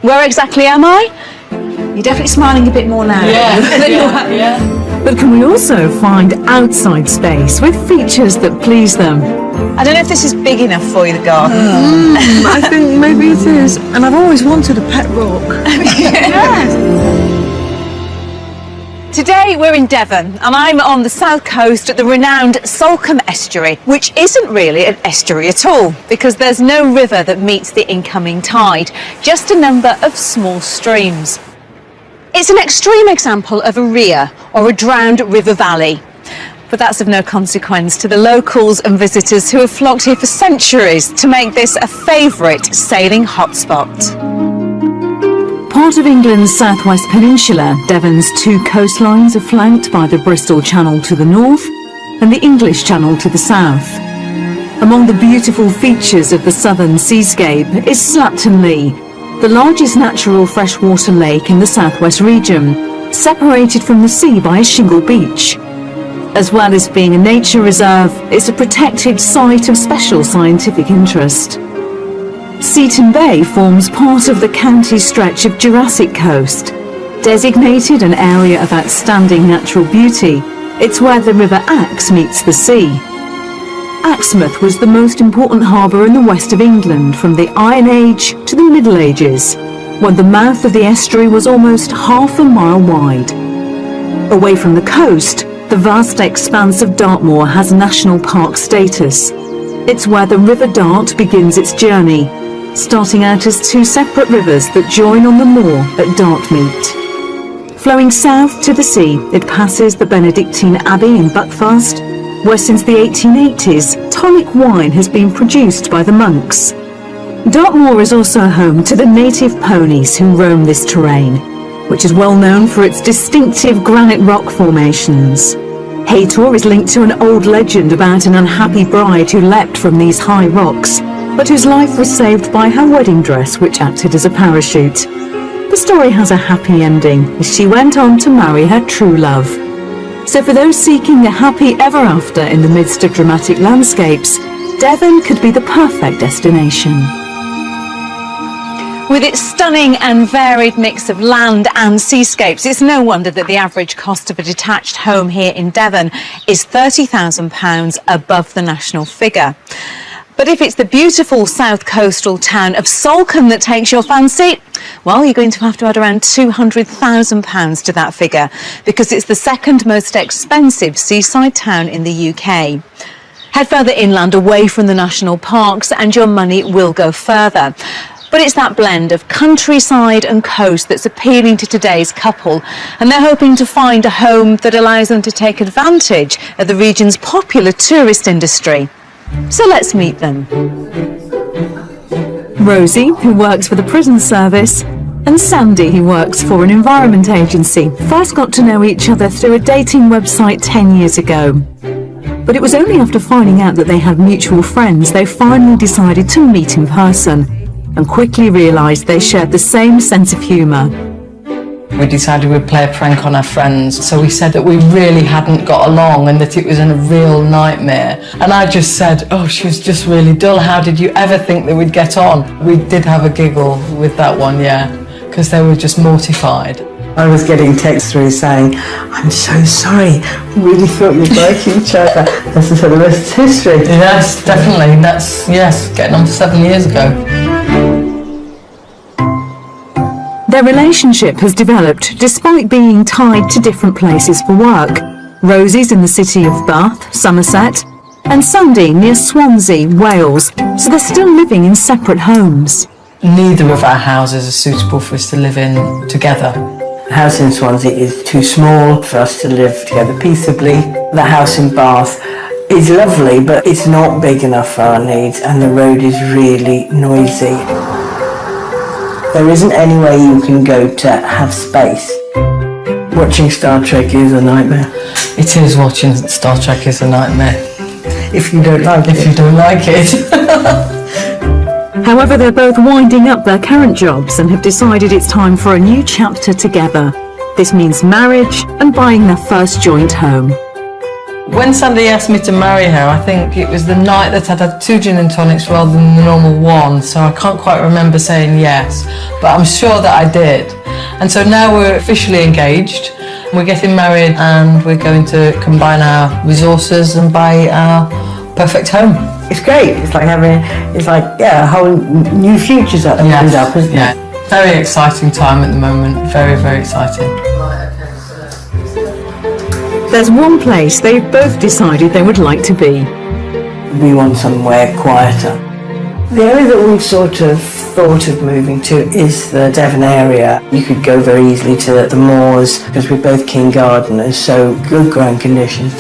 Where exactly am I? You're definitely smiling a bit more now. Yeah. But can we also find outside space with features that please them? I don't know if this is big enough for you, the garden. I think maybe it is. And I've always wanted a pet rock. Today we're in Devon and I'm on the south coast at the renowned Salcombe estuary, which isn't really an estuary at all because there's no river that meets the incoming tide, just a number of small streams. It's an extreme example of a ria, or a drowned river valley. But that's of no consequence to the locals and visitors who have flocked here for centuries to make this a favourite sailing hotspot. Part of England's southwest peninsula, Devon's two coastlines are flanked by the Bristol Channel to the north and the English Channel to the south. Among the beautiful features of the southern seascape is Slapton Lea, the largest natural freshwater lake in the southwest region, separated from the sea by a shingle beach. As well as being a nature reserve, it's a protected site of special scientific interest. Seaton Bay forms part of the county's stretch of Jurassic Coast. Designated an area of outstanding natural beauty, it's where the River Axe meets the sea. Axmouth was the most important harbour in the west of England from the Iron Age to the Middle Ages, when the mouth of the estuary was almost half a mile wide. Away from the coast, the vast expanse of Dartmoor has national park status. It's where the River Dart begins its journey, starting out as two separate rivers that join on the moor at Dartmeet. Flowing south to the sea, it passes the Benedictine Abbey in Buckfast, where since the 1880s, tonic wine has been produced by the monks. Dartmoor is also home to the native ponies who roam this terrain, which is well known for its distinctive granite rock formations. Haytor is linked to an old legend about an unhappy bride who leapt from these high rocks, but whose life was saved by her wedding dress, which acted as a parachute. The story has a happy ending, as she went on to marry her true love. So for those seeking a happy ever after in the midst of dramatic landscapes, Devon could be the perfect destination. With its stunning and varied mix of land and seascapes, it's no wonder that the average cost of a detached home here in Devon is £30,000 above the national figure. But if it's the beautiful south coastal town of Salcombe that takes your fancy, well, you're going to have to add around £200,000 to that figure, because it's the second most expensive seaside town in the UK. Head further inland away from the national parks and your money will go further. But it's that blend of countryside and coast that's appealing to today's couple, and they're hoping to find a home that allows them to take advantage of the region's popular tourist industry. So let's meet them. Rosie, who works for the prison service, and Sandy, who works for an environment agency, first got to know each other through a dating website 10 years ago. But it was only after finding out that they had mutual friends they finally decided to meet in person, and quickly realised they shared the same sense of humour. We decided we'd play a prank on our friends, so we said that we really hadn't got along and that it was a real nightmare. And I just said, oh, she was just really dull, how did you ever think that we'd get on? We did have a giggle with that one, yeah, because they were just mortified. I was getting texts through saying, I'm so sorry, really thought you'd like each other. This is the rest is history. Yes, definitely, that's, yes, getting on for 7 years ago. Their relationship has developed despite being tied to different places for work. Rosie's in the city of Bath, Somerset, and Sandy near Swansea, Wales, so they're still living in separate homes. Neither of our houses are suitable for us to live in together. The house in Swansea is too small for us to live together peaceably. The house in Bath is lovely, but it's not big enough for our needs, and the road is really noisy. There isn't anywhere you can go to have space. Watching Star Trek is a nightmare. It is, watching Star Trek is a nightmare. If you don't like it. If you don't like it. However, they're both winding up their current jobs and have decided it's time for a new chapter together. This means marriage and buying their first joint home. When Sandy asked me to marry her, I think it was the night that I'd had 2 gin and tonics rather than the normal one, so I can't quite remember saying yes. but I'm sure that I did. And so now we're officially engaged. We're getting married and we're going to combine our resources and buy our perfect home. It's great. It's like a whole new future's opened up, isn't it? Very exciting time at the moment. Very, very exciting. There's one place they've both decided they would like to be. We want somewhere quieter. The area that we've sort of thought of moving to is the Devon area. You could go very easily to the moors because we're both keen gardeners, so good growing conditions.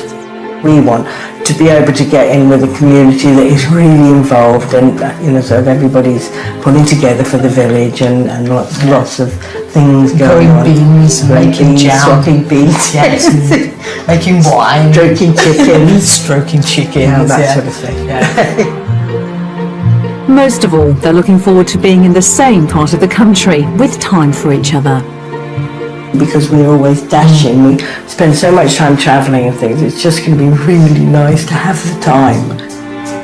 We want to be able to get in with a community that is really involved and, so everybody's pulling together for the village and lots of things going on. Beans, making jam. Swapping beans. Yes, making wine. Stroking chickens. Stroking chickens. Yeah, that sort of thing. Yeah. Most of all, they're looking forward to being in the same part of the country with time for each other. Because we're always dashing, we spend so much time travelling and things, it's just going to be really nice to have the time.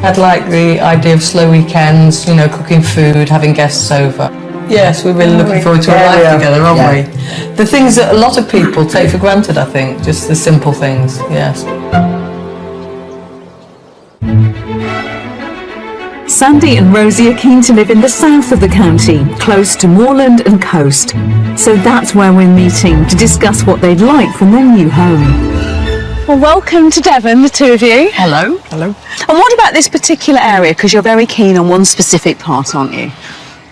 I'd like the idea of slow weekends, cooking food, having guests over. Yes, we're really looking forward to our life together, aren't we? The things that a lot of people take for granted, I think, just the simple things, yes. Sandy and Rosie are keen to live in the south of the county, close to moorland and coast. So that's where we're meeting to discuss what they'd like from their new home. Well, welcome to Devon, the two of you. Hello. Hello. And what about this particular area? Because you're very keen on one specific part, aren't you?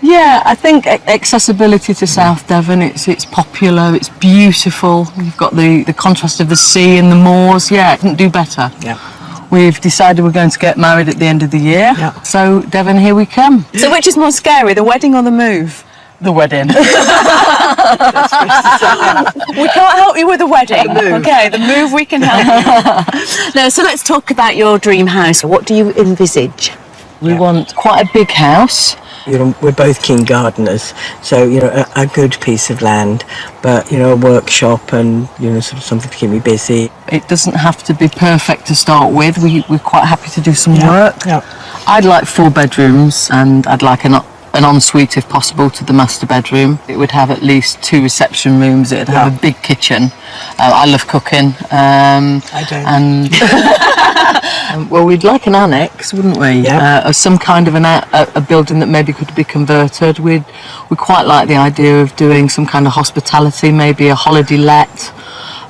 Yeah, I think accessibility to South Devon, it's popular, it's beautiful. You've got the contrast of the sea and the moors. Yeah, it couldn't do better. Yeah. We've decided we're going to get married at the end of the year. Yeah. So, Devon, here we come. So which is more scary, the wedding or the move? The wedding. We can't help you with the wedding. Okay, the move we can help you. No, so let's talk about your dream house. What do you envisage? We want quite a big house. We're both keen gardeners, so a good piece of land, but a workshop and sort of something to keep me busy. It doesn't have to be perfect to start with. We're quite happy to do some work. Yeah. I'd like 4 bedrooms and I'd like an ensuite if possible to the master bedroom. It would have at least 2 reception rooms. It'd have a big kitchen. I love cooking. I don't. And well, we'd like an annex, wouldn't we? Yeah. Some kind of a building that maybe could be converted. We quite like the idea of doing some kind of hospitality, maybe a holiday let,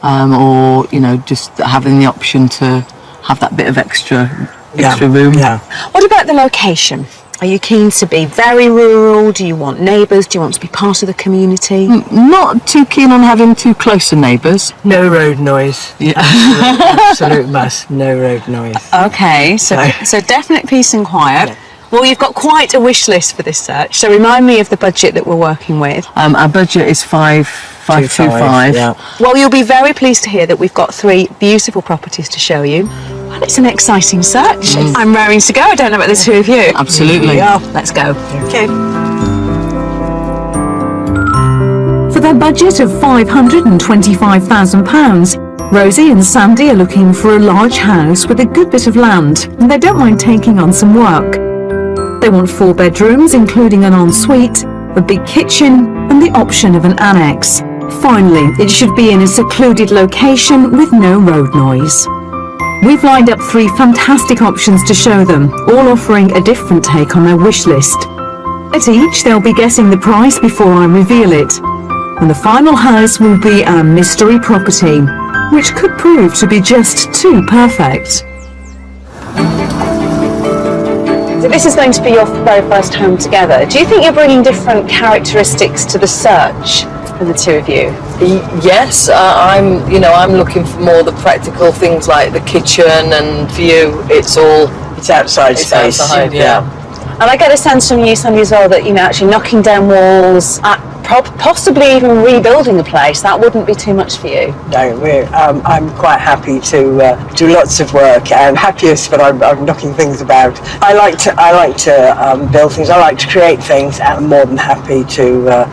or just having the option to have that bit of extra room. Yeah. What about the location? Are you keen to be very rural? Do you want neighbours? Do you want to be part of the community? Not too keen on having too close to neighbours. No road noise. Yeah. Absolute must. No road noise. Okay, so definite peace and quiet. Yeah. Well, you've got quite a wish list for this search, so remind me of the budget that we're working with. Our budget is 525. Yeah. Well, you'll be very pleased to hear that we've got 3 beautiful properties to show you. Well, it's an exciting search. I'm raring to go. I don't know about the two of you. Absolutely. Yeah, let's go. Okay. For their budget of £525,000, Rosie and Sandy are looking for a large house with a good bit of land, and they don't mind taking on some work. They want 4 bedrooms, including an ensuite, a big kitchen, and the option of an annex. Finally, it should be in a secluded location with no road noise. We've lined up 3 fantastic options to show them, all offering a different take on their wish list. At each, they'll be guessing the price before I reveal it. And the final house will be our mystery property, which could prove to be just too perfect. So this is going to be your very first home together. Do you think you're bringing different characteristics to the search for the two of you? Yes, I'm looking for more the practical things like the kitchen and view. It's outside space. Outside, yeah. And I get a sense from you, Sandy, as well, that actually knocking down walls, possibly even rebuilding the place, that wouldn't be too much for you. No, I'm quite happy to do lots of work. I'm happiest when I'm knocking things about. I like to build things. I like to create things, and I'm more than happy to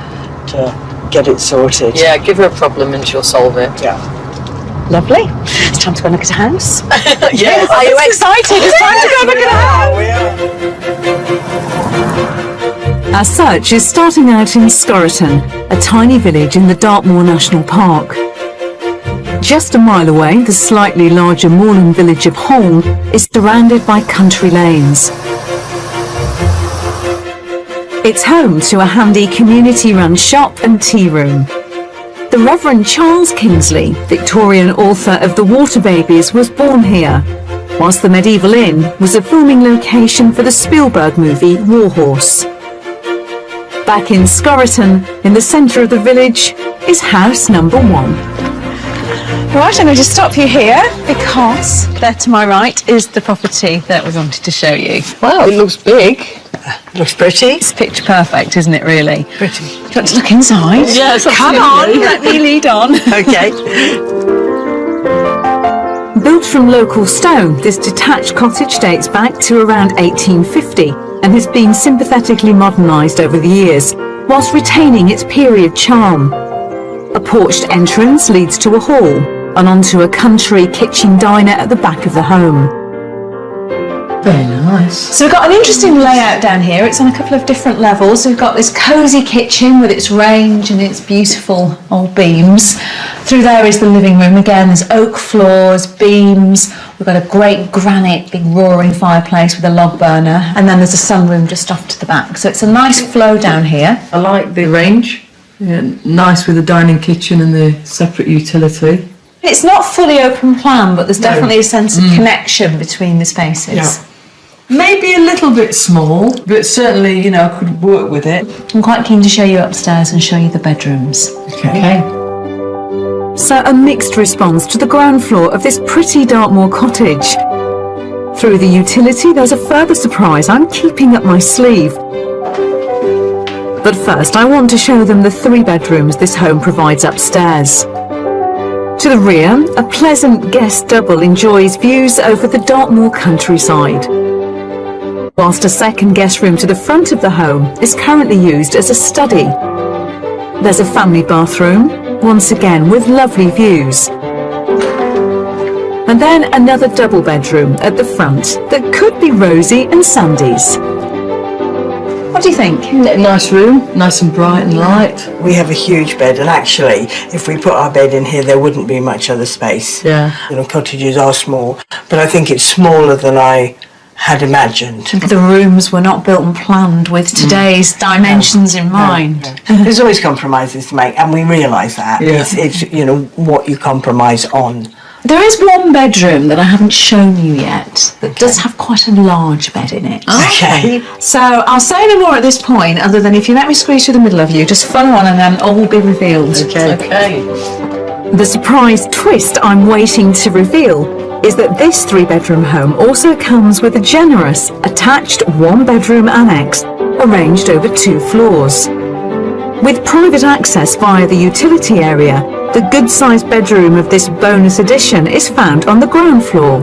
get it sorted. Yeah, give her a problem and she'll solve it. Yeah. Lovely. It's time to go and look at a house. Yes. Are you excited? It's time to go and look at a house. Our search is starting out in Scorriton, a tiny village in the Dartmoor National Park. Just a mile away, the slightly larger moorland village of Holme is surrounded by country lanes. It's home to a handy community-run shop and tea room. The Reverend Charles Kingsley, Victorian author of The Water Babies, was born here, whilst the medieval inn was a filming location for the Spielberg movie War Horse. Back in Scorriton, in the centre of the village, is house number 1. Right, I'm going to stop you here because there to my right is the property that we wanted to show you. Wow, it looks big. Looks pretty. It's picture perfect, isn't it, really? Pretty. Do you want to look inside? Yes, Come on, let me lead on. Okay. Built from local stone, this detached cottage dates back to around 1850 and has been sympathetically modernised over the years, whilst retaining its period charm. A porched entrance leads to a hall and onto a country kitchen diner at the back of the home. Very nice. So we've got an interesting layout down here. It's on a couple of different levels. We've got this cosy kitchen with its range and its beautiful old beams. Through there is the living room. Again, there's oak floors, beams. We've got a great granite, big roaring fireplace with a log burner. And then there's a sunroom just off to the back. So it's a nice flow down here. I like the range. Yeah, nice with the dining kitchen and the separate utility. It's not fully open plan, but there's definitely a sense of connection between the spaces. Yeah. Maybe a little bit small, but certainly, you know, I could work with it. I'm quite keen to show you upstairs and show you the bedrooms. Okay. So a mixed response to the ground floor of this pretty Dartmoor cottage. Through the utility, there's a further surprise I'm keeping up my sleeve. But first, I want to show them the 3 bedrooms this home provides upstairs. To the rear, a pleasant guest double enjoys views over the Dartmoor countryside, whilst a second guest room to the front of the home is currently used as a study. There's a family bathroom, once again with lovely views. And then another double bedroom at the front that could be Rosie and Sandy's. What do you think? Nice room, nice and bright and light. We have a huge bed, and actually, if we put our bed in here, there wouldn't be much other space. Yeah. You know, cottages are small, but I think it's smaller than I had imagined. The rooms were not built and planned with today's dimensions in mind. There's always compromises to make, and we realise that. Yeah. It's you know what you compromise on. There is one bedroom that I haven't shown you yet that does have quite a large bed in it. Okay. So I'll say no more at this point, other than if you let me squeeze through the middle of you, just follow on and then all will be revealed. Okay. The surprise twist I'm waiting to reveal is that this 3-bedroom home also comes with a generous attached 1-bedroom annex arranged over 2 floors. With private access via the utility area, the good-sized bedroom of this bonus addition is found on the ground floor.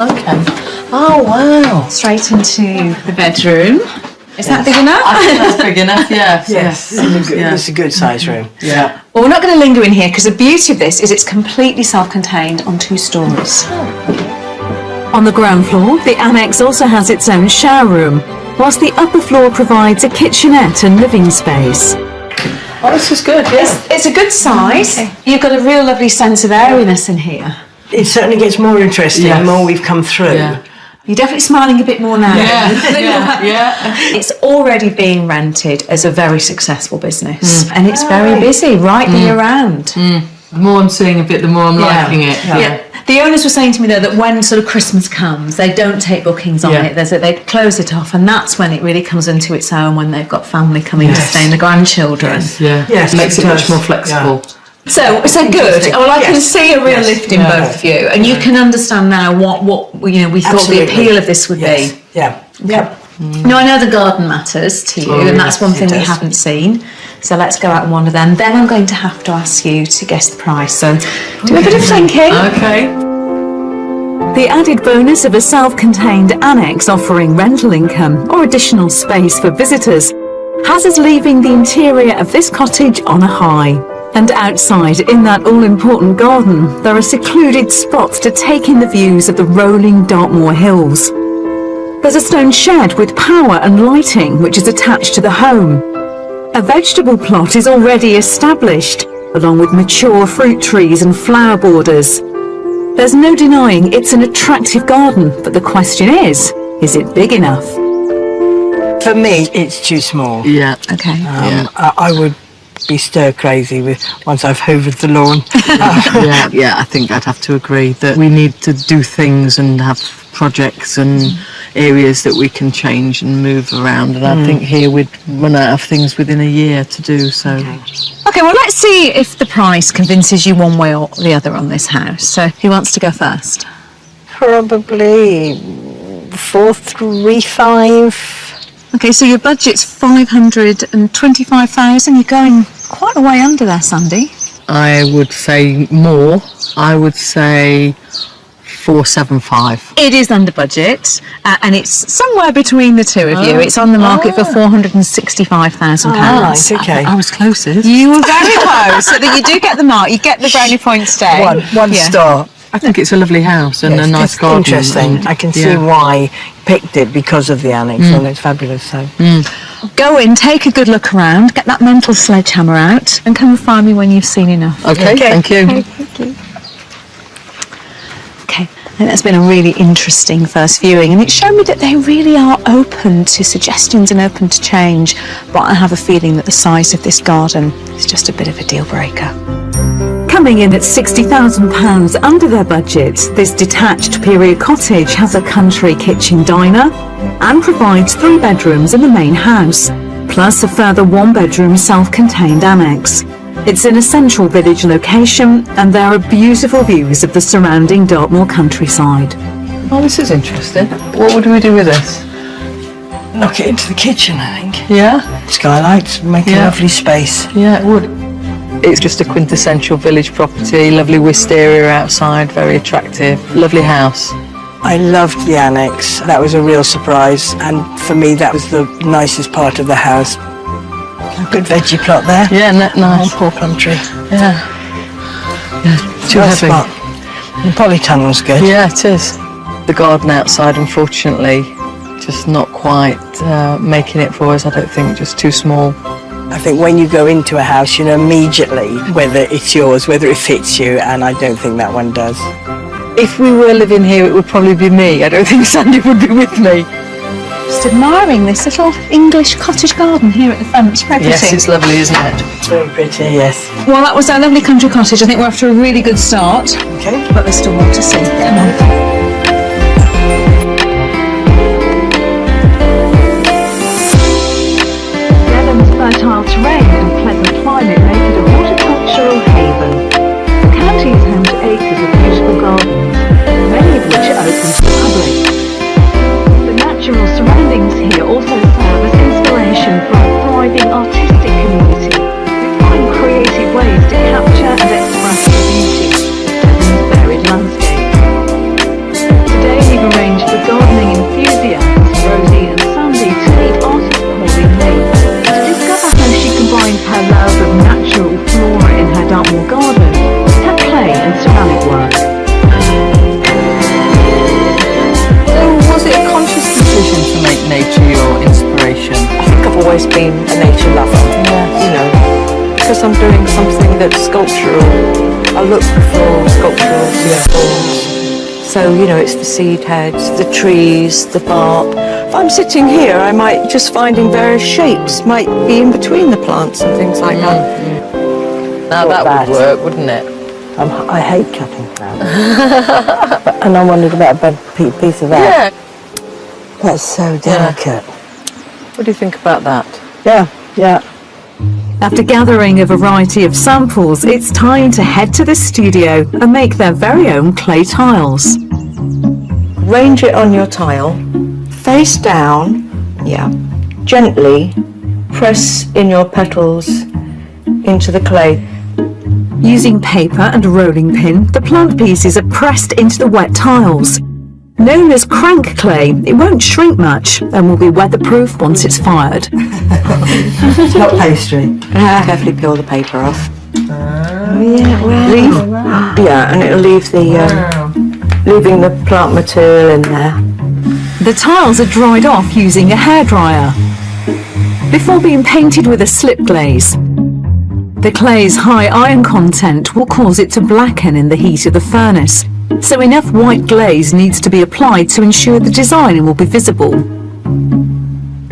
Okay. Oh, wow. Straight into the bedroom. Is that big enough? I think that's big enough, yes. It's a good size room. Yeah. Well, we're not going to linger in here because the beauty of this is it's completely self-contained on 2 stories. On the ground floor, the annex also has its own shower room, whilst the upper floor provides a kitchenette and living space. Oh, this is good, yeah. It's a good size. You've got a real lovely sense of airiness in here. It certainly gets more interesting the more we've come through. Yeah. You're definitely smiling a bit more now. Yeah. It's already being rented as a very successful business and it's very busy right the year round. The more I'm seeing of it, the more I'm liking it. Yeah. The owners were saying to me though that when sort of Christmas comes, they don't take bookings on it. They close it off, and that's when it really comes into its own, when they've got family coming to stay and the grandchildren. Yes, Makes it much more flexible. So good. Well, I can see a real lift in both of you, and you can understand now what we thought the appeal of this would be. Yeah. Now I know the garden matters to you, and that's one thing we haven't seen. So let's go out and wander then. Then I'm going to have to ask you to guess the price. So do a bit of thinking. Okay. The added bonus of a self-contained annex offering rental income or additional space for visitors has us leaving the interior of this cottage on a high. And outside, in that all-important garden, there are secluded spots to take in the views of the rolling Dartmoor hills. There's a stone shed with power and lighting which is attached to the home. A vegetable plot is already established, along with mature fruit trees and flower borders. There's no denying it's an attractive garden, but the question is it big enough? For me, it's too small. Yeah. Okay. I would be stir crazy with once I've hoovered the lawn. Yeah, I think I'd have to agree that we need to do things and have projects and areas that we can change and move around, and I think here we'd run out of things within a year to do so. Okay, well, let's see if the price convinces you one way or the other on this house. So who wants to go first? Probably 435. Okay, so your budget's 525,000. You're going quite a way under there, Sandy. I would say more. I would say 475. It is under budget, and it's somewhere between the two of you. It's on the market for £465,000. Right, okay. I was closest. You were very close, so that you do get the mark. You get the brownie point stay. One star. I think it's a lovely house and a nice it's garden. Interesting. and- I can see yeah. why you picked it because of the annex, and it's fabulous. So. Go in, take a good look around, get that mental sledgehammer out, and come and find me when you've seen enough. Okay, thank you. Okay, I think that's been a really interesting first viewing, and it showed me that they really are open to suggestions and open to change, but I have a feeling that the size of this garden is just a bit of a deal breaker. Coming in at £60,000 under their budget, this detached period cottage has a country kitchen diner and provides 3 bedrooms in the main house, plus a further 1-bedroom self-contained annex. It's in a central village location, and there are beautiful views of the surrounding Dartmoor countryside. Oh, this is interesting. What would we do with this? Knock it into the kitchen, I think. Yeah? Skylights, make a lovely space. Yeah, it would. It's just a quintessential village property, lovely wisteria outside, very attractive, lovely house. I loved the annex. That was a real surprise, and for me that was the nicest part of the house. A good veggie plot there. Yeah, nice. And poor plum tree. Yeah. Too Well heavy. spot. The polytunnel's good. Yeah, it is. The garden outside, unfortunately, just not quite making it for us, I don't think, just too small. I think when you go into a house, you know immediately whether it's yours, whether it fits you, and I don't think that one does. If we were living here, it would probably be me. I don't think Sandy would be with me. Just admiring this little English cottage garden here at the front. It's very pretty. Yes, it's lovely, isn't it? Very pretty, yes. Well, that was our lovely country cottage. I think we're off to a really good start, Okay. but there's still more to see. Come on. Devon's fertile terrain and pleasant climate make it a horticultural haven. The county is home to acres of beautiful gardens, many of which are open to the public. The natural surroundings here also serve as inspiration for a thriving artistic community who find creative ways to capture and express the beauty of Devon's varied landscape. Today we've arranged for gardening enthusiasts Rosie and Sandy to meet artist Pauline Lee to discover how she combines her love of natural flora in her Dartmoor garden with her clay and ceramic work. So was it a conscious decision to make nature your inspiration? I think I've always been a nature lover. You know, because I'm doing something that's sculptural, I look for sculptural forms. So, you know, it's the seed heads, the trees, the bark. If I'm sitting here, I might just finding various shapes, might be in between the plants and things like that. Now that would work, wouldn't it? I hate cutting flowers. And I wondered about a piece of that. Yeah. That's so delicate. What do you think about that? Yeah. After gathering a variety of samples, it's time to head to the studio and make their very own clay tiles. Range it on your tile, face down, gently press in your petals into the clay. Using paper and a rolling pin, the plant pieces are pressed into the wet tiles. Known as crank clay, it won't shrink much and will be weatherproof once it's fired. It's not pastry. Carefully peel the paper off. And it'll leave the leaving the plant material in there. The tiles are dried off using a hairdryer before being painted with a slip glaze. The clay's high iron content will cause it to blacken in the heat of the furnace, so enough white glaze needs to be applied to ensure the design will be visible.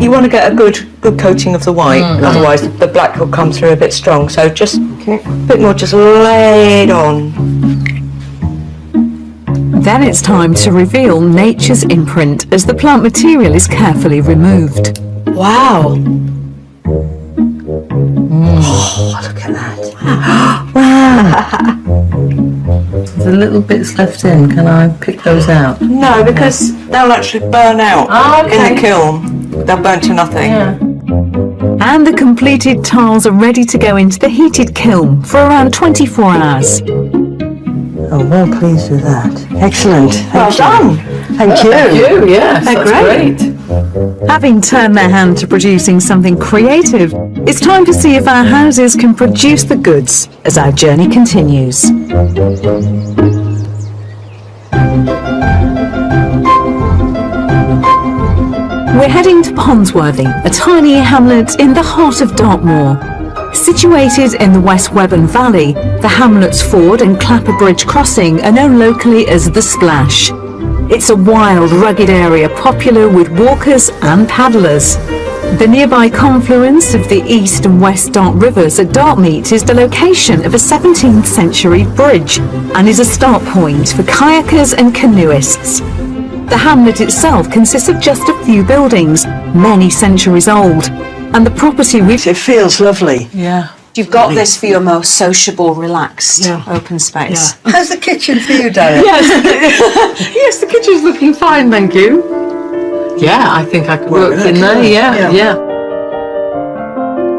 You want to get a good coating of the white, otherwise the black will come through a bit strong. So just a bit more, just lay it on. Then it's time to reveal nature's imprint as the plant material is carefully removed. Wow. Oh, look at that. Wow. There's little bits left in. Can I pick those out? No, because they'll actually burn out in the kiln. They'll burn to nothing. Yeah. And the completed tiles are ready to go into the heated kiln for around 24 hours. I'm well pleased with that. Excellent. Well done. Thank you. Thank you, yes, They're that's great. Having turned their hand to producing something creative, it's time to see if our houses can produce the goods as our journey continues. We're heading to Ponsworthy, a tiny hamlet in the heart of Dartmoor. Situated in the West Webburn Valley, the hamlet's Ford and Clapper Bridge crossing are known locally as the Splash. It's a wild, rugged area popular with walkers and paddlers. The nearby confluence of the East and West Dart rivers at Dartmeet is the location of a 17th century bridge and is a start point for kayakers and canoeists. The hamlet itself consists of just a few buildings, many centuries old, and the property we've... It feels lovely. Yeah. You've got this for your most sociable, relaxed, open space. Yeah. How's the kitchen for you, Diane? Yes, the kitchen's looking fine, thank you. Yeah, I think I could work in there, yeah.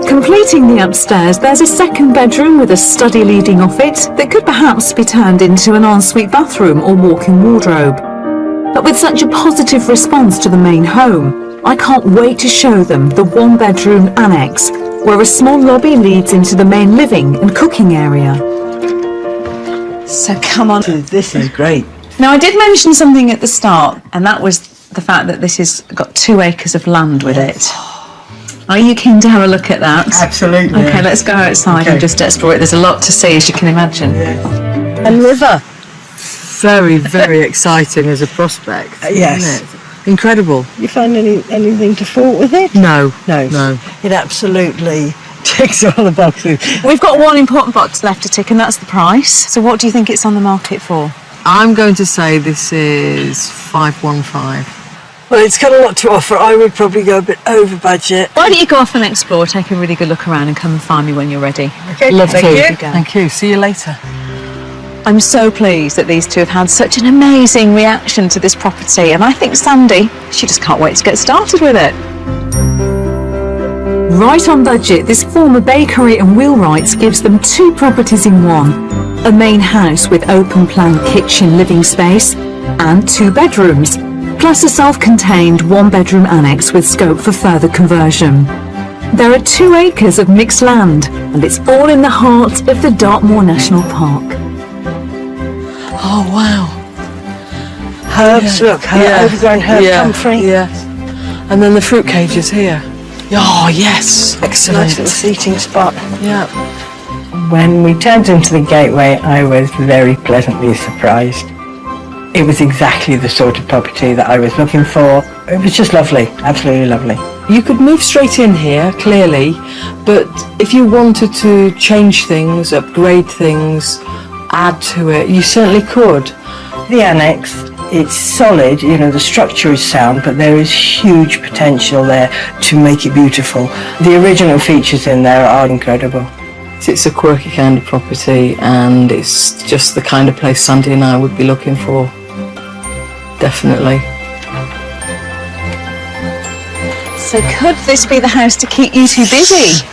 Completing the upstairs, there's a second bedroom with a study leading off it that could perhaps be turned into an ensuite bathroom or walk-in wardrobe. But with such a positive response to the main home, I can't wait to show them the one-bedroom annex, where a small lobby leads into the main living and cooking area. So come on. This is great. Now, I did mention something at the start, and that was the fact that this has got 2 acres of land with it. Are you keen to have a look at that? Absolutely. Okay, let's go outside and just explore it. There's a lot to see, as you can imagine. And river. Very, very exciting as a prospect. Yes. Isn't it? Incredible. You find anything to fault with it? No. No. It absolutely ticks all the boxes. We've got one important box left to tick, and that's the price. So what do you think it's on the market for? I'm going to say this is 515. Well, it's got a lot to offer. I would probably go a bit over budget. Why don't you go off and explore, take a really good look around and come and find me when you're ready. Okay, Love thank to. you. Thank you. See you later. I'm so pleased that these two have had such an amazing reaction to this property, and I think Sandy, she just can't wait to get started with it. Right on budget, this former bakery and wheelwrights gives them 2 properties in one. A main house with open plan kitchen living space and 2 bedrooms, plus a self-contained 1-bedroom annex with scope for further conversion. There are 2 acres of mixed land, and it's all in the heart of the Dartmoor National Park. Oh, wow. Herbs, look, overgrown herb comfrey. Yes. And then the fruit cage is here. Oh, yes. Excellent. Nice little seating spot. Yeah. When we turned into the gateway, I was very pleasantly surprised. It was exactly the sort of property that I was looking for. It was just lovely, absolutely lovely. You could move straight in here, clearly, but if you wanted to change things, upgrade things, add to it, you certainly could. The annex, it's solid, you know, the structure is sound, but there is huge potential there to make it beautiful. The original features in there are incredible. It's a quirky kind of property, and it's just the kind of place Sandy and I would be looking for. Definitely. So could this be the house to keep you two busy?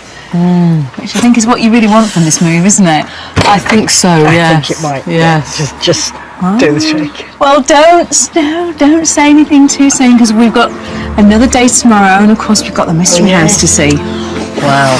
Which I think is what you really want from this move, isn't it? I think so, I think it might. Yes. Just do the trick. Well, don't say anything too soon, because we've got another day tomorrow, and of course we've got the mystery house to see. Wow.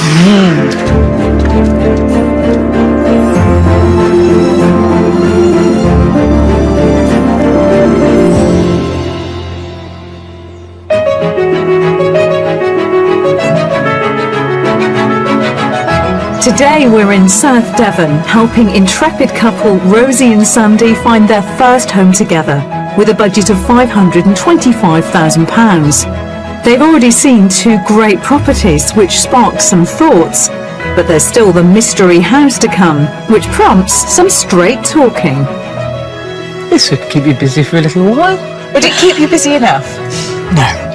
Today we're in South Devon, helping intrepid couple Rosie and Sandy find their first home together with a budget of £525,000. They've already seen 2 great properties, which sparked some thoughts, but there's still the mystery house to come, which prompts some straight talking. This would keep you busy for a little while. Would it keep you busy enough? No.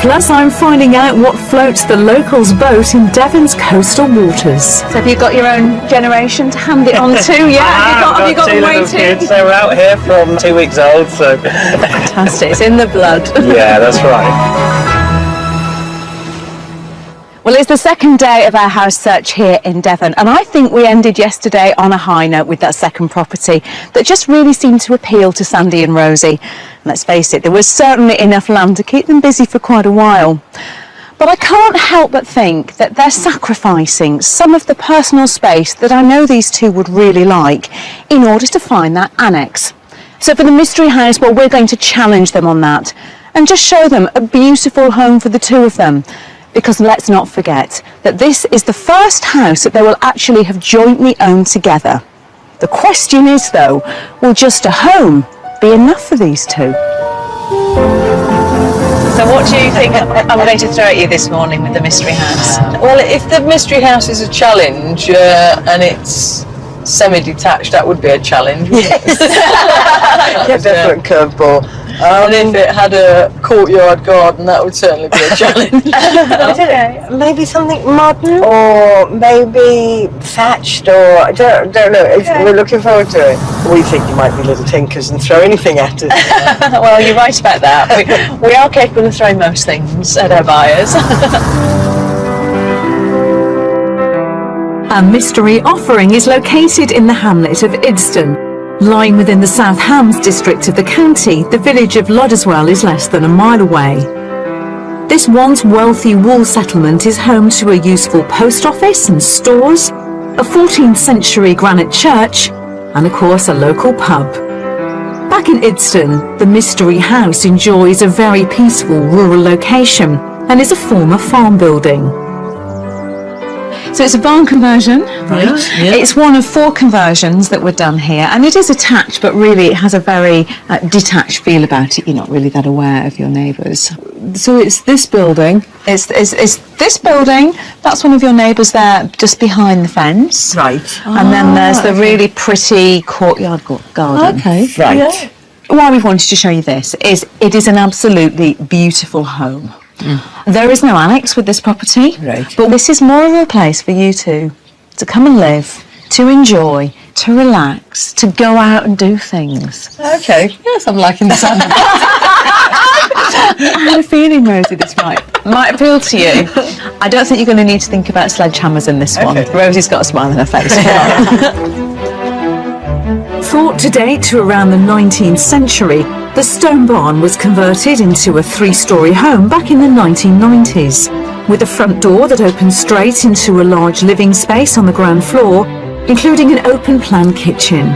Plus, I'm finding out what floats the locals' boat in Devon's coastal waters. So have you got your own generation to hand it on to? Yeah, have you got them waiting? Kids. They were out here from 2 weeks old, so. Fantastic, it's in the blood. Yeah, that's right. Well, it's the second day of our house search here in Devon, and I think we ended yesterday on a high note with that second property that just really seemed to appeal to Sandy and Rosie. And let's face it, there was certainly enough land to keep them busy for quite a while. But I can't help but think that they're sacrificing some of the personal space that I know these two would really like in order to find that annex. So for the mystery house, well, we're going to challenge them on that and just show them a beautiful home for the two of them. Because let's not forget that this is the first house that they will actually have jointly owned together. The question is, though, will just a home be enough for these two? So what do you think I'm going to throw at you this morning with the mystery house? Well, if the mystery house is a challenge and it's semi-detached, that would be a challenge. Yes. A different curveball. And if it had a courtyard garden, that would certainly be a challenge. I don't know, maybe something modern or maybe thatched, or I don't know. We're looking forward to it. We think you might be little tinkers and throw anything at us. Well, you're right about that. We are capable of throwing most things at our buyers. Our mystery offering is located in the hamlet of Idston. Lying within the South Hams district of the county, the village of Loddeswell is less than a mile away. This once wealthy wool settlement is home to a useful post office and stores, a 14th century granite church, and of course a local pub. Back in Idston, the mystery house enjoys a very peaceful rural location and is a former farm building. So it's a barn conversion. Right, yeah. It's one of 4 conversions that were done here, and it is attached, but really it has a very detached feel about it. You're not really that aware of your neighbours. So it's this building. It's this building. That's one of your neighbours there, just behind the fence. Right. And then there's the really pretty courtyard garden. Okay. Right. Yeah. Why we've wanted to show you this is it is an absolutely beautiful home. There is no annex with this property, Right. but this is more of a place for you two to come and live, to enjoy, to relax, to go out and do things. Okay. Yes, I'm liking the sound of that. I had a feeling, Rosie, this might appeal to you. I don't think you're going to need to think about sledgehammers in this one. Rosie's got a smile on her face. Thought to date to around the 19th century, the stone barn was converted into a 3-storey home back in the 1990s, with a front door that opens straight into a large living space on the ground floor, including an open-plan kitchen.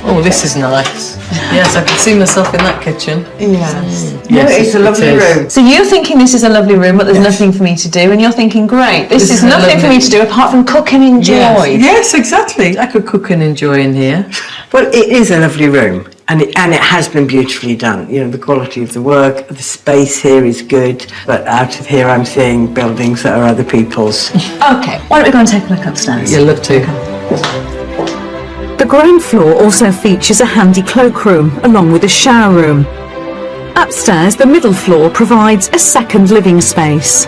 Oh, this is nice. Yes, I can see myself in that kitchen. Yes. Yes, It's a lovely it is. room. So you're thinking this is a lovely room, but there's nothing for me to do, and you're thinking, great, this is nothing for me to do apart from cook and enjoy. Yes, exactly. I could cook and enjoy in here. Well, it is a lovely room, and it has been beautifully done. You know, the quality of the work, the space here is good, but out of here I'm seeing buildings that are other people's. Okay, why don't we go and take a look upstairs? You'd love to. The ground floor also features a handy cloakroom, along with a shower room. Upstairs, the middle floor provides a second living space.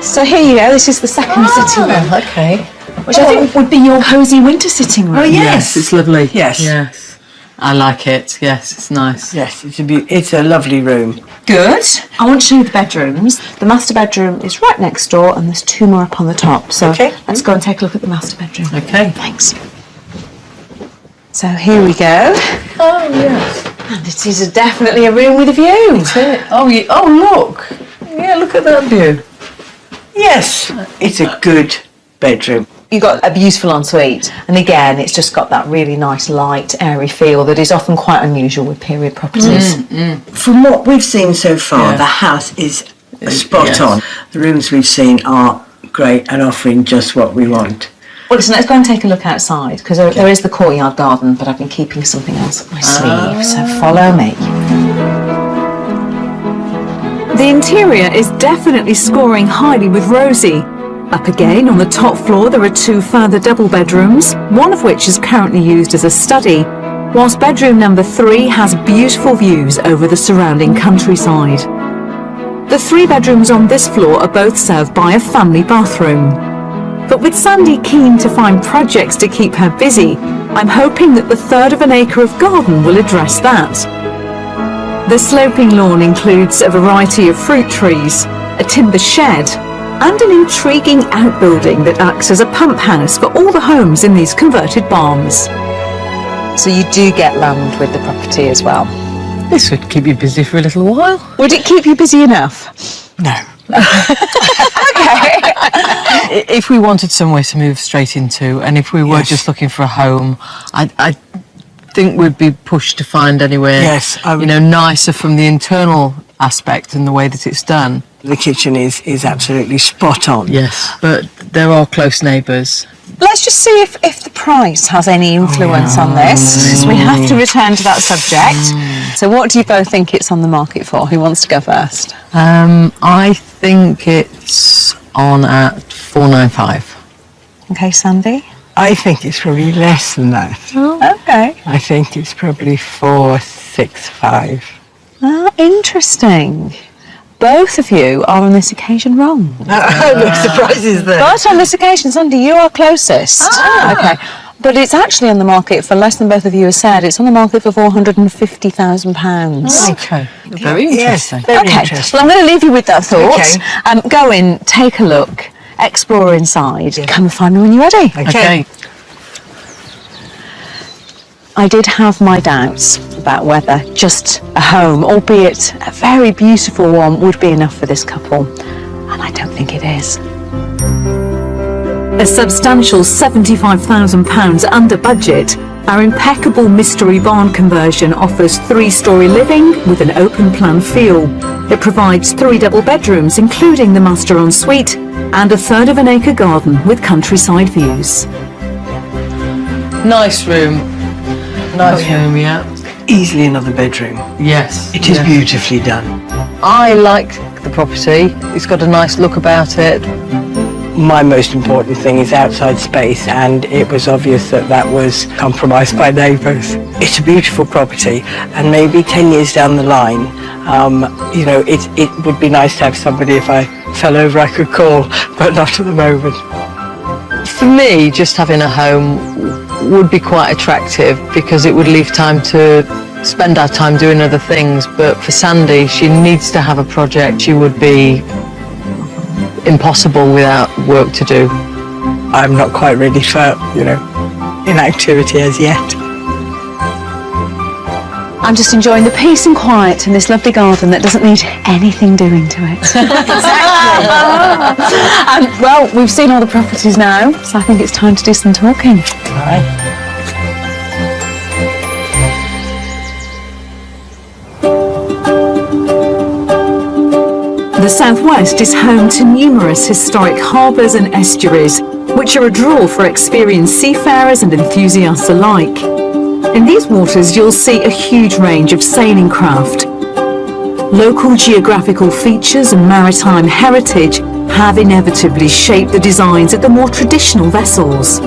So here you go, this is the second sitting room, Okay. which I think would be your cosy winter sitting room. Oh, yes. It's lovely. Yes. Yes. I like it. Yes, it's nice. Yes, it's a lovely room. Good. I want to show you the bedrooms. The master bedroom is right next door, and there's 2 more up on the top. So let's go and take a look at the master bedroom. Okay. Thanks. So here we go. Oh, yes. And it is definitely a room with a view. Oh, look. Yeah, look at that view. Yes, it's a good bedroom. You've got a beautiful ensuite, and again, it's just got that really nice, light, airy feel that is often quite unusual with period properties. From what we've seen so far, Yeah. the house is spot yes. on. The rooms we've seen are great and offering just what we want. Well, listen, let's go and take a look outside, because there is the courtyard garden, but I've been keeping something else up my sleeve, so follow me. The interior is definitely scoring highly with Rosie. Up again, on the top floor, there are 2 further double bedrooms, one of which is currently used as a study, whilst bedroom number 3 has beautiful views over the surrounding countryside. The 3 bedrooms on this floor are both served by a family bathroom. But with Sandy keen to find projects to keep her busy, I'm hoping that the 1/3 of an acre of garden will address that. The sloping lawn includes a variety of fruit trees, a timber shed, and an intriguing outbuilding that acts as a pump house for all the homes in these converted barns. So you do get land with the property as well. This would keep you busy for a little while. Would it keep you busy enough? No. If we wanted somewhere to move straight into, and if we were just looking for a home, I think we'd be pushed to find anywhere, Yes, I would- nicer from the internal aspect and the way that it's done. The kitchen is absolutely spot on. Yes, but there are close neighbours. Let's just see if the price has any influence on this. We have to return to that subject. So what do you both think it's on the market for? Who wants to go first? I think it's on at 495. Okay, Sandy. I think it's probably less than that. Okay. I think it's probably 465. Ah, interesting. Both of you are on this occasion wrong. No surprises there. But on this occasion, Sandy, you are closest. Okay. But it's actually on the market for less than both of you have said. It's on the market for £450,000. Okay, very interesting. Yes, very Okay, interesting. well, I'm going to leave you with that thought. Okay. Go in, take a look, explore inside. Come and find me when you're ready. Okay. I did have my doubts about whether just a home, albeit a very beautiful one, would be enough for this couple. And I don't think it is. A substantial £75,000 under budget, our impeccable mystery barn conversion offers 3-storey living with an open plan feel. It provides 3 double bedrooms, including the master ensuite, and a 1/3 of an acre garden with countryside views. Nice room. Nice room, yeah. Easily another bedroom. Yes. It is beautifully done. I like the property. It's got a nice look about it. My most important thing is outside space, and it was obvious that that was compromised by neighbours. It's a beautiful property, and maybe 10 years down the line, it would be nice to have somebody, if I fell over, I could call, but not at the moment. For me, just having a home would be quite attractive because it would leave time to spend our time doing other things. But for Sandy, she needs to have a project. She would be impossible without work to do. I'm not quite ready for, inactivity as yet. I'm just enjoying the peace and quiet in this lovely garden that doesn't need anything doing to it. Well, we've seen all the properties now, so I think it's time to do some talking. All right. The southwest is home to numerous historic harbours and estuaries, which are a draw for experienced seafarers and enthusiasts alike. In these waters, you'll see a huge range of sailing craft. Local geographical features and maritime heritage have inevitably shaped the designs of the more traditional vessels.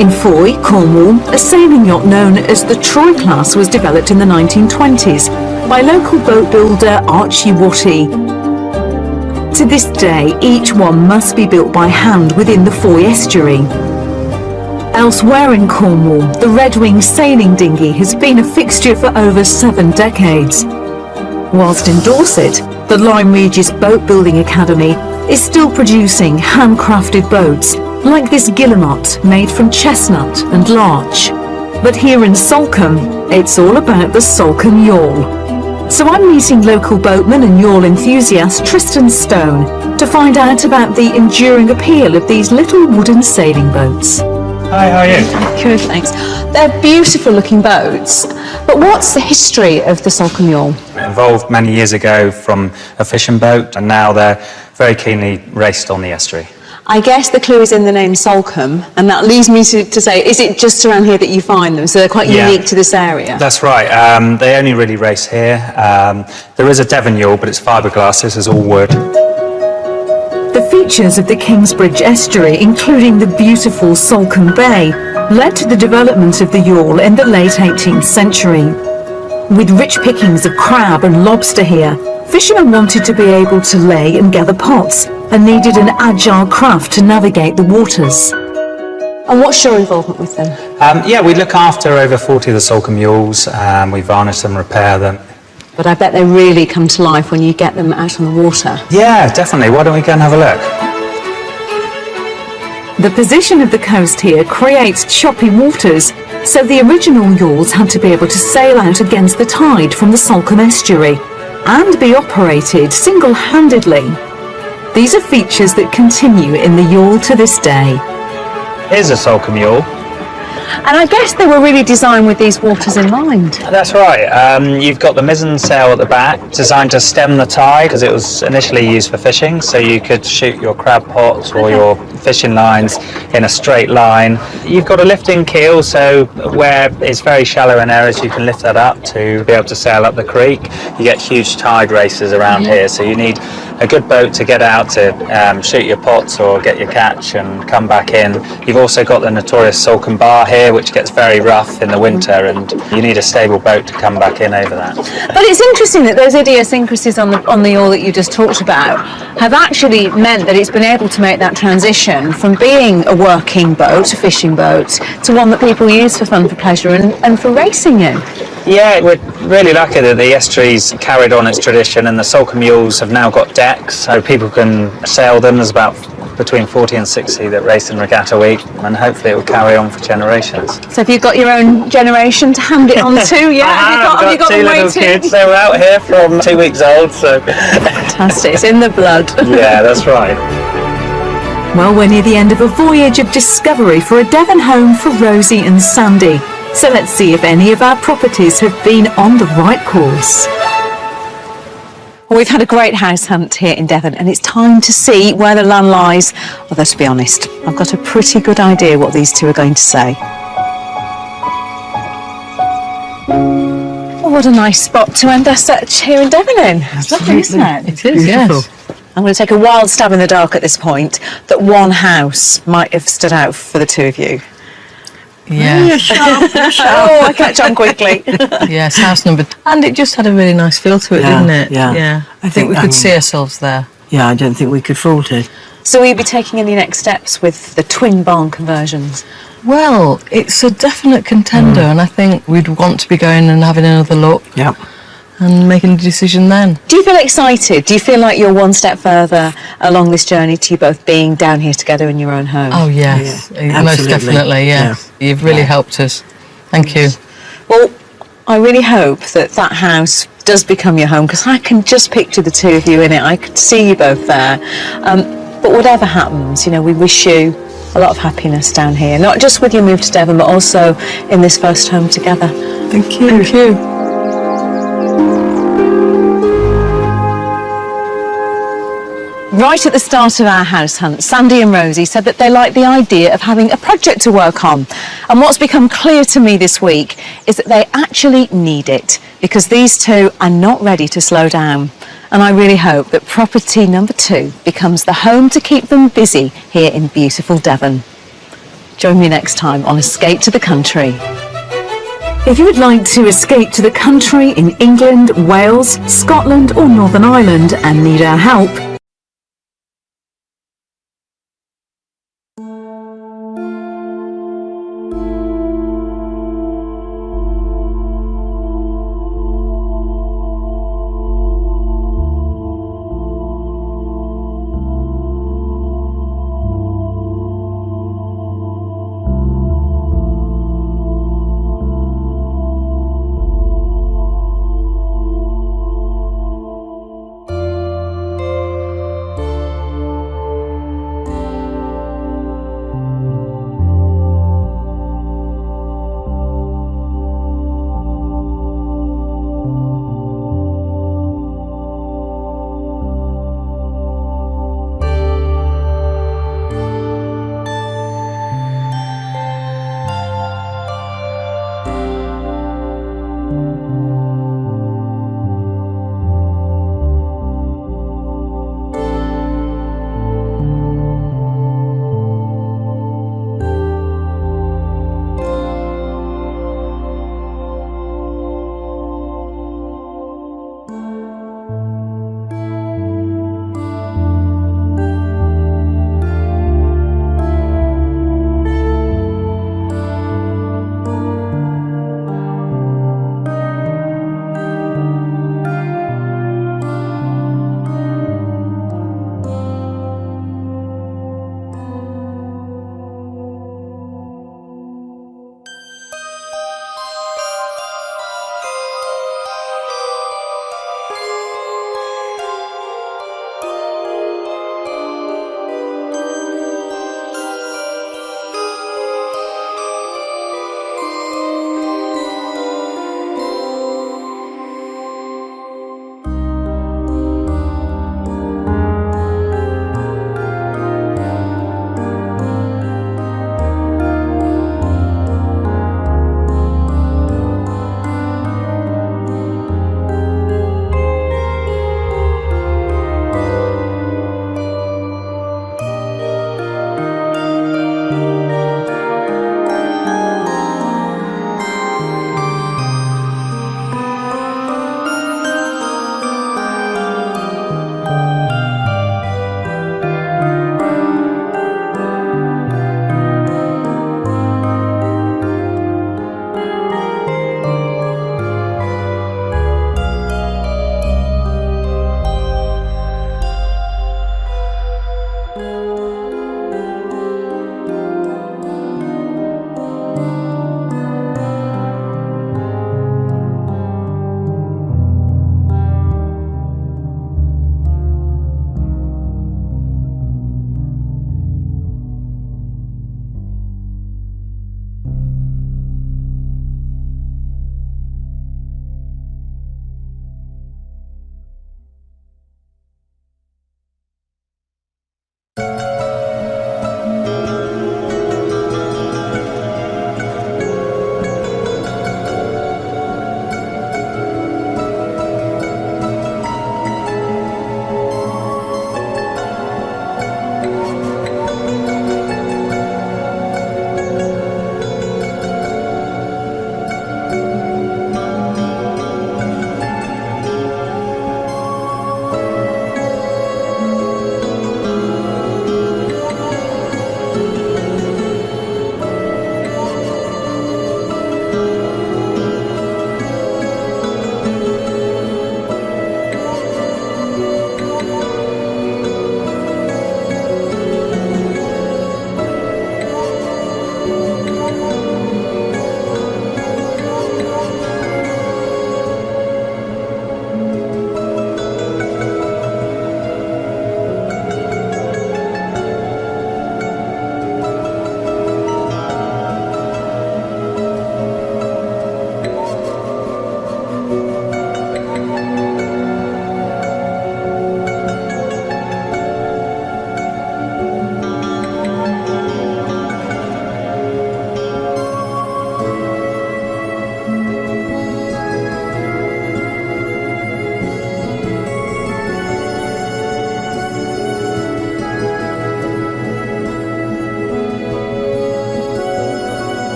In Foy, Cornwall, a sailing yacht known as the Troy class was developed in the 1920s by local boat builder Archie Watty. To this day, each one must be built by hand within the Foy estuary. Elsewhere in Cornwall, the Red Wing sailing dinghy has been a fixture for over 7 decades. Whilst in Dorset, the Lyme Regis Boat Building Academy is still producing handcrafted boats like this guillemot made from chestnut and larch. But here in Salcombe, it's all about the Salcombe yawl. So I'm meeting local boatman and yawl enthusiast Tristan Stone to find out about the enduring appeal of these little wooden sailing boats. Hi, how are you? Good, thanks. They're beautiful looking boats, but what's the history of the Salcombe yawl? It evolved many years ago from a fishing boat, and now they're very keenly raced on the estuary. I guess the clue is in the name Salcombe, and that leads me to say, is it just around here that you find them? So they're quite unique to this area? That's right. They only really race here. There is a Devon yawl, but it's fiberglass. This is all wood. The features of the Kingsbridge estuary, including the beautiful Salcombe Bay, led to the development of the yawl in the late 18th century. With rich pickings of crab and lobster here, fishermen wanted to be able to lay and gather pots and needed an agile craft to navigate the waters. And what's your involvement with them? We look after over 40 of the Salcombe yawls. We varnish them, repair them. But I bet they really come to life when you get them out on the water. Yeah, definitely. Why don't we go and have a look? The position of the coast here creates choppy waters, so the original yawls had to be able to sail out against the tide from the Salcombe estuary and be operated single-handedly. These are features that continue in the yawl to this day. Here's a Salcombe yawl. And I guess they were really designed with these waters in mind. That's right. You've got the mizzen sail at the back, designed to stem the tide, because it was initially used for fishing, so you could shoot your crab pots or your fishing lines in a straight line. You've got a lifting keel, so where it's very shallow in areas, you can lift that up to be able to sail up the creek. You get huge tide races around here, so you need a good boat to get out to shoot your pots or get your catch and come back in. You've also got the notorious Salcombe bar here, which gets very rough in the winter, and you need a stable boat to come back in over that. But it's interesting that those idiosyncrasies on the yawl that you just talked about have actually meant that it's been able to make that transition from being a working boat, a fishing boat, to one that people use for fun, for pleasure and for racing in. Yeah, we're really lucky that the estuary's carried on its tradition, and the Salcombe yawls have now got decks, so people can sail them. There's about between 40 and 60 that race in Regatta Week, and hopefully it will carry on for generations. So have you got your own generation to hand it on to? Yeah, Have you got two little kids. They were out here from 2 weeks old, so fantastic. It's in the blood. Yeah, that's right. Well, we're near the end of a voyage of discovery for a Devon home for Rosie and Sandy. So let's see if any of our properties have been on the right course. Well, we've had a great house hunt here in Devon, and it's time to see where the land lies. Although, to be honest, I've got a pretty good idea what these two are going to say. Oh, what a nice spot to end our search here in Devon in. It's lovely, isn't it? It is, yes. I'm going to take a wild stab in the dark at this point that one house might have stood out for the two of you. Yeah. Oh, I catch on quickly. Yes, house number. And it just had a really nice feel to it, Yeah, didn't it? yeah. I think we could see ourselves there. Yeah, I don't think we could fault it. So will you be taking any next steps with the twin barn conversions? Well, it's a definite contender, and I think we'd want to be going and having another look Yep. and making a decision then. Do you feel excited? Do you feel like you're one step further along this journey to you both being down here together in your own home? Oh, yes. Yeah, Most absolutely. definitely, yes. Yeah. You've really helped us. Thank you. Well, I really hope that that house does become your home, because I can just picture the two of you in it. I could see you both there. But whatever happens, you know, we wish you a lot of happiness down here, not just with your move to Devon, but also in this first home together. Thank you. Thank you. Right at the start of our house hunt, Sandy and Rosie said that they liked the idea of having a project to work on. And what's become clear to me this week is that they actually need it, because these two are not ready to slow down. And I really hope that property number 2 becomes the home to keep them busy here in beautiful Devon. Join me next time on Escape to the Country. If you would like to escape to the country in England, Wales, Scotland or Northern Ireland and need our help,